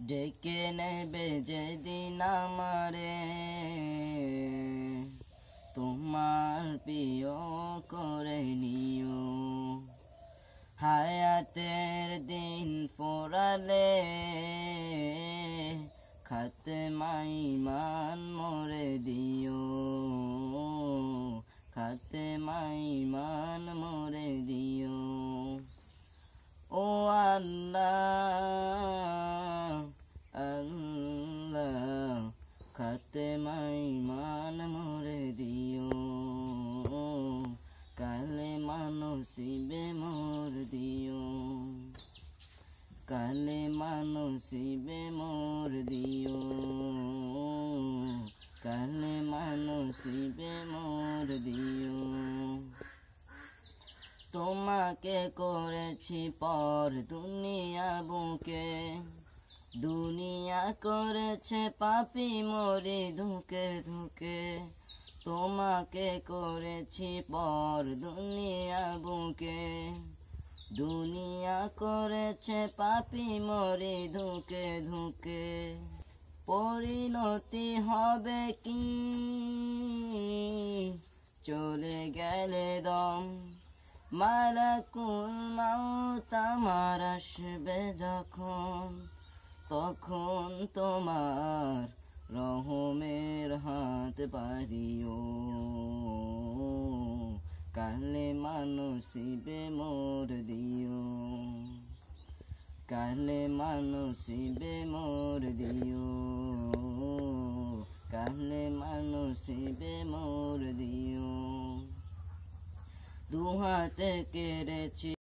ডেকে নেবে যেদিন আমারে তোমার প্রিয় করে নিও। হায়াতের দিন ফোরালে খাতেমায় ঈমান মোরে দিও। খাতেমায় ঈমান মোরে দিও। ও আল্লাহ আল্লাহ খাতেমায় ঈমান মোরে দিও। কালেমা নসিবে মোর দিও। কালেমা নসিবে মোর দিও। কালেমা নসিবে মোর দিও। তোমাকে করেছি পর দুনিয়া বুকে, দুনিয়া করেছে পাপী মরি ধুকে ধুকে। তোমাকে করেছি পর দুনিয়া বুকে, দুনিয়া করেছে পাপী মরি ধুকে ধুকে। পরিণতি হবে কি চলে গেলে দম, মালাকুল মাউত আমার আসবে যখন, তখন তোমার রহমের হাত বাড়িও। কালেমা নসিবে মোর দিও। কালেমা নসিবে মোর দিও। কালেমা নসিবে মোর দিও। দুহাতে কেড়েছি